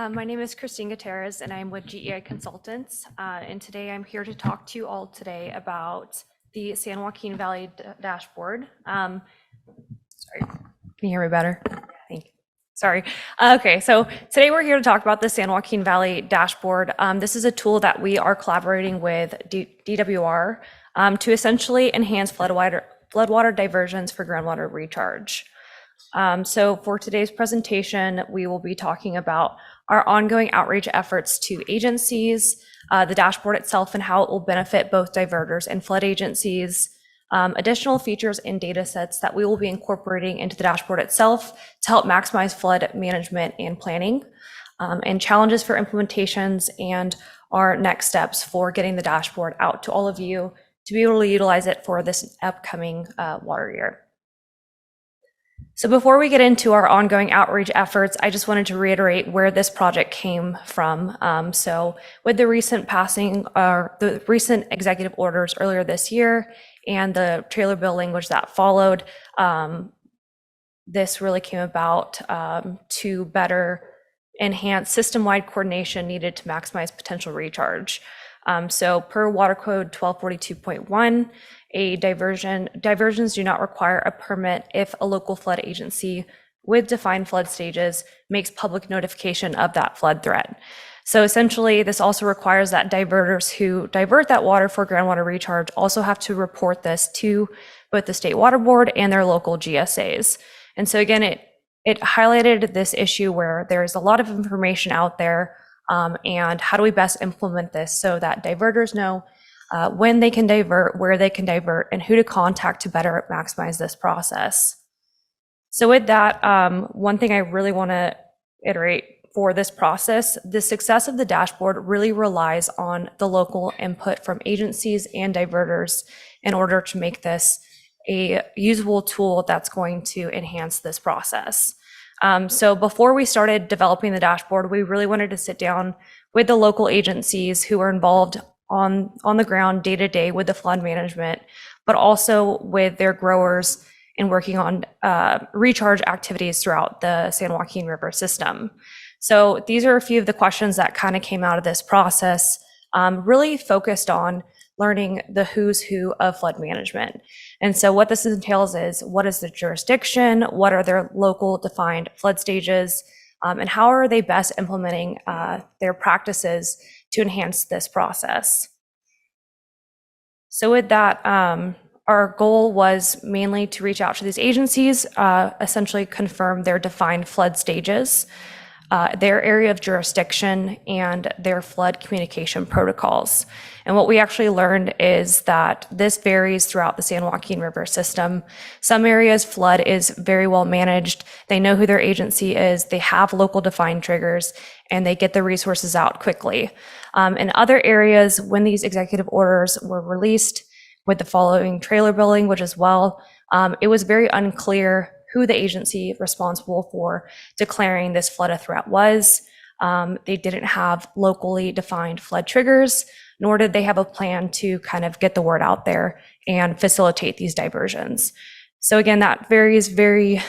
My name is Christine Gutierrez, and I'm with GEI Consultants. And today I'm here to talk to you all today about the San Joaquin Valley dashboard. Sorry, can you hear me better? Thank you. Sorry. Okay, so today we're here to talk about the San Joaquin Valley dashboard. This is a tool that we are collaborating with DWR to essentially enhance floodwater diversions for groundwater recharge. So for today's presentation, we will be talking about our ongoing outreach efforts to agencies, the dashboard itself and how it will benefit both diverters and flood agencies, additional features and data sets that we will be incorporating into the dashboard itself to help maximize flood management and planning, and challenges for implementations and our next steps for getting the dashboard out to all of you to be able to utilize it for this upcoming water year. So before we get into our ongoing outreach efforts, I just wanted to reiterate where this project came from. So with the recent passing, the recent executive orders earlier this year and the trailer bill language that followed, this really came about to better enhance system-wide coordination needed to maximize potential recharge. So per Water Code 1242.1, diversions do not require a permit if a local flood agency with defined flood stages makes public notification of that flood threat. So essentially, this also requires that diverters who divert that water for groundwater recharge also have to report this to both the State Water Board and their local GSAs. And so again, it highlighted this issue where there's a lot of information out there, and how do we best implement this so that diverters know when they can divert, where they can divert, and who to contact to better maximize this process. So with that, one thing I really want to iterate for this process, the success of the dashboard really relies on the local input from agencies and diverters in order to make this a usable tool that's going to enhance this process. So before we started developing the dashboard, we really wanted to sit down with the local agencies who are involved on the ground day to day with the flood management, but also with their growers and working on recharge activities throughout the San Joaquin River system. So these are a few of the questions that kind of came out of this process, really focused on learning the who's who of flood management. And so what this entails is, what is the jurisdiction? What are their local defined flood stages? And how are they best implementing their practices to enhance this process? So with that, our goal was mainly to reach out to these agencies, essentially confirm their defined flood stages, their area of jurisdiction, and their flood communication protocols. And what we actually learned is that this varies throughout the San Joaquin River system. Some areas flood is very well managed. They know who their agency is. They have local defined triggers, and they get the resources out quickly. In other areas, when these executive orders were released with the following trailer bill language as well, it was very unclear who the agency responsible for declaring this flood a threat was. They didn't have locally defined flood triggers, nor did they have a plan to kind of get the word out there and facilitate these diversions. So again, that varies very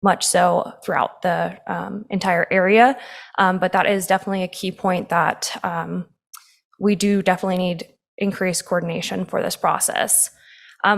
much so throughout the entire area, but that is definitely a key point that we do definitely need increased coordination for this process.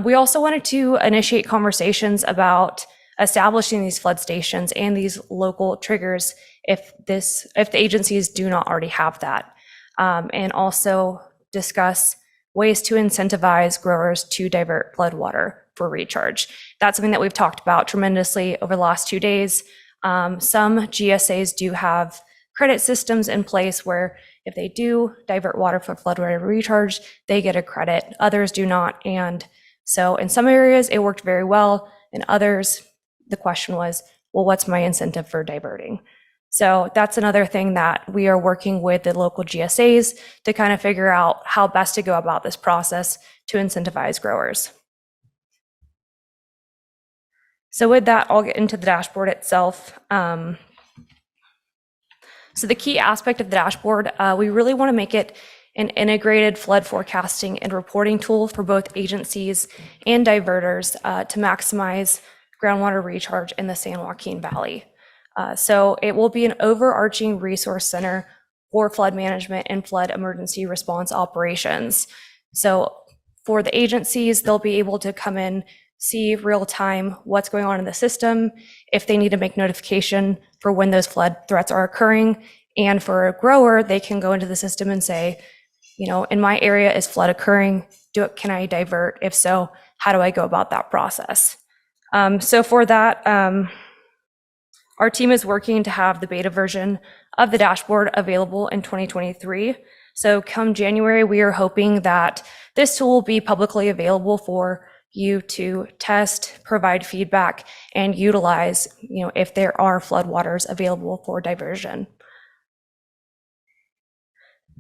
We also wanted to initiate conversations about establishing these flood stations and these local triggers if the agencies do not already have that, and also discuss ways to incentivize growers to divert flood water for recharge. That's something that we've talked about tremendously over the last 2 days. Some GSAs do have credit systems in place where if they do divert water for floodwater recharge, they get a credit. Others do not. And so in some areas it worked very well. In others, the question was, well, what's my incentive for diverting? So that's another thing that we are working with the local GSAs to kind of figure out how best to go about this process to incentivize growers. So with that, I'll get into the dashboard itself. So the key aspect of the dashboard, we really want to make it an integrated flood forecasting and reporting tool for both agencies and diverters to maximize groundwater recharge in the San Joaquin Valley. So it will be an overarching resource center for flood management and flood emergency response operations. So for the agencies, they'll be able to come in, see real time what's going on in the system, if they need to make notification for when those flood threats are occurring. And for a grower, they can go into the system and say, in my area is flood occurring. Can I divert? If so, how do I go about that process? So for that, our team is working to have the beta version of the dashboard available in 2023. So come January, we are hoping that this tool will be publicly available for you to test, provide feedback, and utilize, if there are floodwaters available for diversion.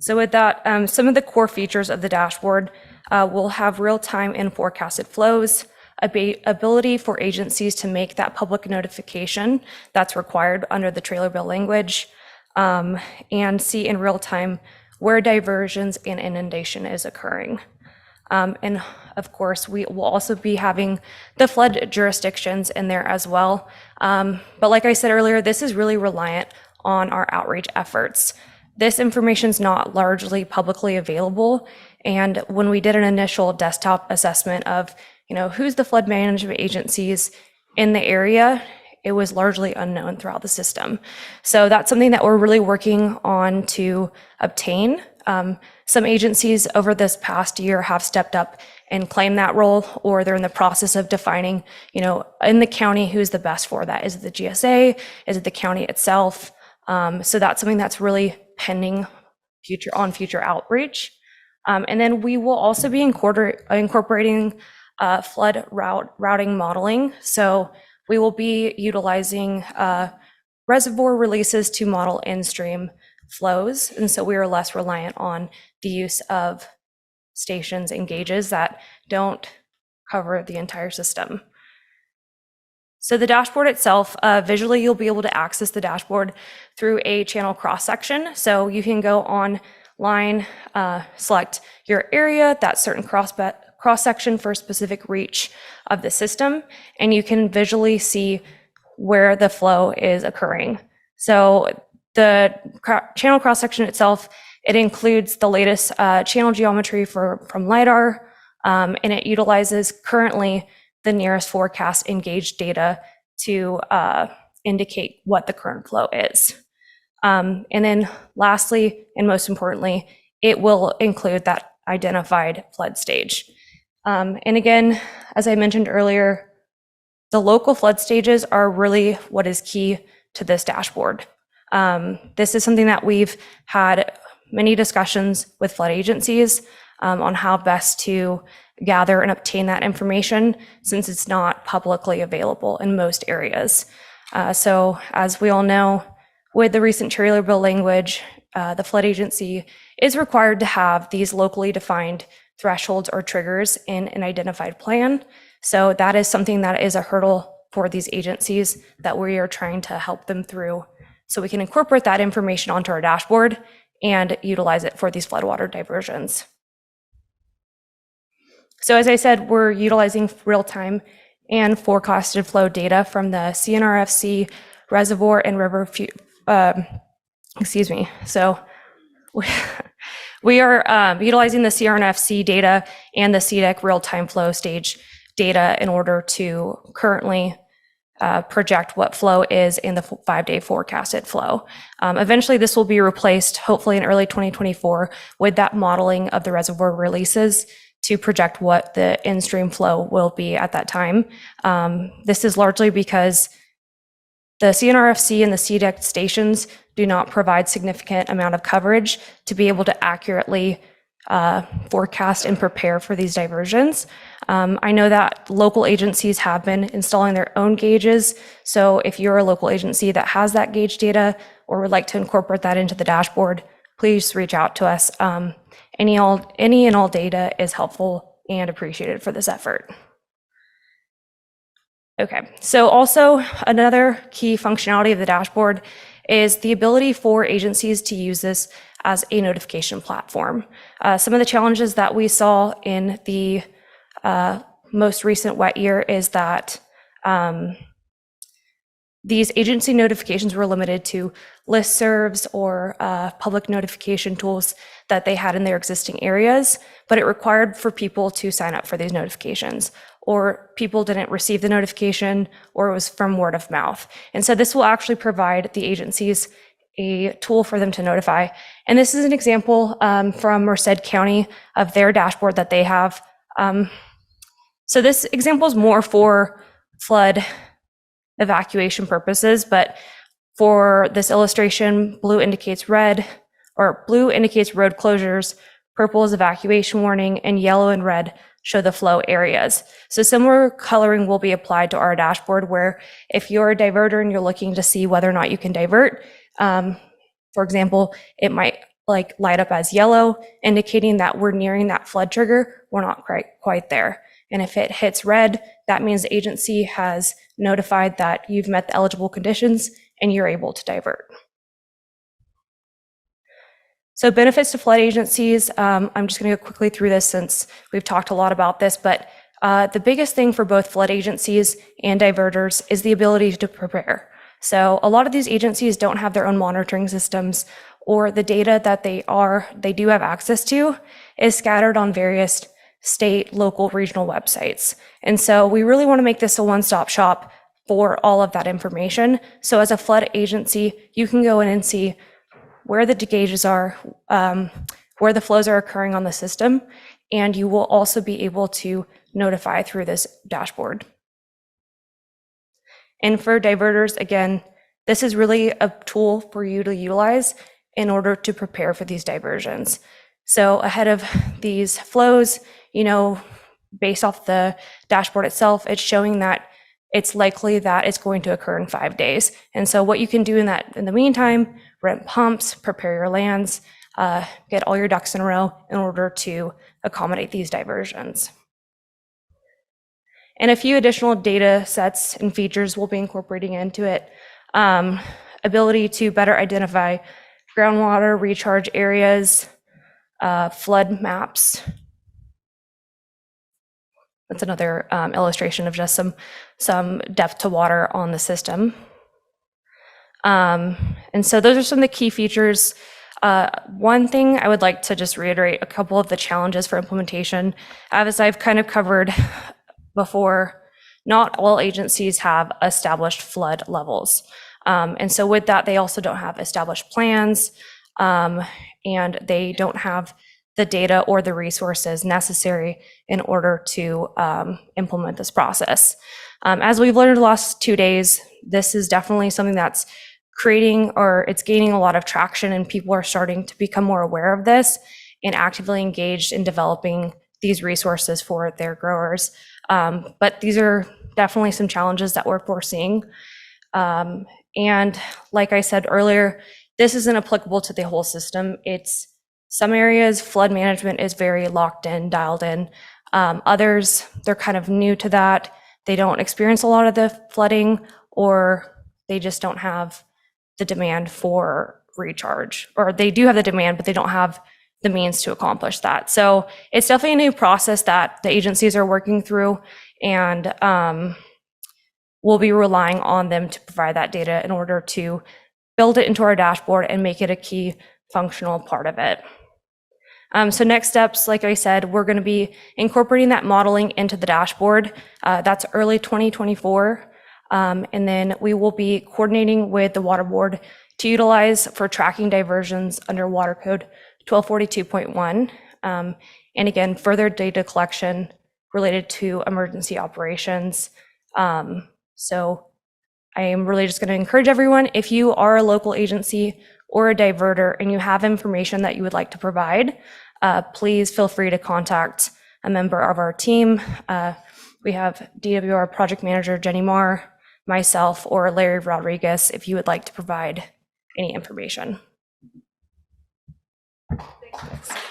So with that, some of the core features of the dashboard will have real-time and forecasted flows, ability for agencies to make that public notification that's required under the trailer bill language, and see in real time where diversions and inundation is occurring. And of course, we will also be having the flood jurisdictions in there as well. But like I said earlier, this is really reliant on our outreach efforts. This information is not largely publicly available. And when we did an initial desktop assessment of, who's the flood management agencies in the area, it was largely unknown throughout the system. So that's something that we're really working on to obtain. Some agencies over this past year have stepped up and claimed that role, or they're in the process of defining, in the county, who's the best for that. Is it the GSA? Is it the county itself? So that's something that's really pending future outreach. And then we will also be incorporating flood routing modeling. So we will be utilizing reservoir releases to model in-stream flows. And so we are less reliant on the use of stations and gauges that don't cover the entire system. So the dashboard itself, visually, you'll be able to access the dashboard through a channel cross-section. So you can go online, select your area, that certain cross-section for a specific reach of the system, and you can visually see where the flow is occurring. So the channel cross-section itself, it includes the latest channel geometry from LiDAR, and it utilizes currently the nearest forecast engaged data to indicate what the current flow is. And then lastly, and most importantly, it will include that identified flood stage. And again, as I mentioned earlier, the local flood stages are really what is key to this dashboard. This is something that we've had many discussions with flood agencies on how best to gather and obtain that information, since it's not publicly available in most areas. So as we all know, with the recent trailer bill language, the flood agency is required to have these locally defined thresholds or triggers in an identified plan. So that is something that is a hurdle for these agencies that we are trying to help them through, so we can incorporate that information onto our dashboard and utilize it for these floodwater diversions. So as I said, we're utilizing real-time and forecasted flow data from the CNRFC reservoir and river, So we are utilizing the CNRFC data and the CDEC real-time flow stage data in order to currently project what flow is in the 5-day forecasted flow. Eventually, this will be replaced, hopefully in early 2024, with that modeling of the reservoir releases to project what the in-stream flow will be at that time. This is largely because the CNRFC and the CDEC stations do not provide significant amount of coverage to be able to accurately forecast and prepare for these diversions. I know that local agencies have been installing their own gauges. So if you're a local agency that has that gauge data or would like to incorporate that into the dashboard, please reach out to us. Any and all data is helpful and appreciated for this effort. Okay, so also another key functionality of the dashboard is the ability for agencies to use this as a notification platform. Some of the challenges that we saw in the most recent wet year is that These agency notifications were limited to listservs or public notification tools that they had in their existing areas, but it required for people to sign up for these notifications, or people didn't receive the notification, or it was from word of mouth. And so this will actually provide the agencies a tool for them to notify. And this is an example from Merced County of their dashboard that they have. So this example is more for flood evacuation purposes, but for this illustration, blue indicates red, or blue indicates road closures, purple is evacuation warning, and yellow and red show the flow areas. So similar coloring will be applied to our dashboard, where if you're a diverter and you're looking to see whether or not you can divert, for example, it might like light up as yellow, indicating that we're nearing that flood trigger. We're not quite there. And if it hits red, that means the agency has notified that you've met the eligible conditions and you're able to divert. So benefits to flood agencies, I'm just going to go quickly through this since we've talked a lot about this, but the biggest thing for both flood agencies and diverters is the ability to prepare. So a lot of these agencies don't have their own monitoring systems, or the data that they do have access to is scattered on various state, local, regional websites. And so we really want to make this a one-stop shop for all of that information. So as a flood agency, you can go in and see where the gauges are, where the flows are occurring on the system, and you will also be able to notify through this dashboard. And for diverters, again, this is really a tool for you to utilize in order to prepare for these diversions. So ahead of these flows, based off the dashboard itself, it's showing that it's likely that it's going to occur in 5 days. And so what you can do in the meantime, rent pumps, prepare your lands, get all your ducks in a row in order to accommodate these diversions. And a few additional data sets and features we'll be incorporating into it. Ability to better identify groundwater recharge areas, flood maps. That's another illustration of just some depth to water on the system. And so those are some of the key features. One thing I would like to just reiterate, a couple of the challenges for implementation. As I've kind of covered before, not all agencies have established flood levels. And so with that, they also don't have established plans, and they don't have the data or the resources necessary in order to implement this process. As we've learned the last 2 days, this is definitely something that's it's gaining a lot of traction, and people are starting to become more aware of this and actively engaged in developing these resources for their growers. But these are definitely some challenges that we're foreseeing. And like I said earlier, this isn't applicable to the whole system. Some areas, flood management is very locked in, dialed in. Others, they're kind of new to that. They don't experience a lot of the flooding, or they just don't have the demand for recharge, or they do have the demand, but they don't have the means to accomplish that. So it's definitely a new process that the agencies are working through, and we'll be relying on them to provide that data in order to build it into our dashboard and make it a key functional part of it. So next steps, like I said, we're going to be incorporating that modeling into the dashboard. That's early 2024. And then we will be coordinating with the Water Board to utilize for tracking diversions under Water Code 1242.1. And again, further data collection related to emergency operations. So I am really just going to encourage everyone, if you are a local agency or a diverter and you have information that you would like to provide, please feel free to contact a member of our team. We have DWR project manager Jenny Marr, myself, or Larry Rodriguez if you would like to provide any information. Thanks.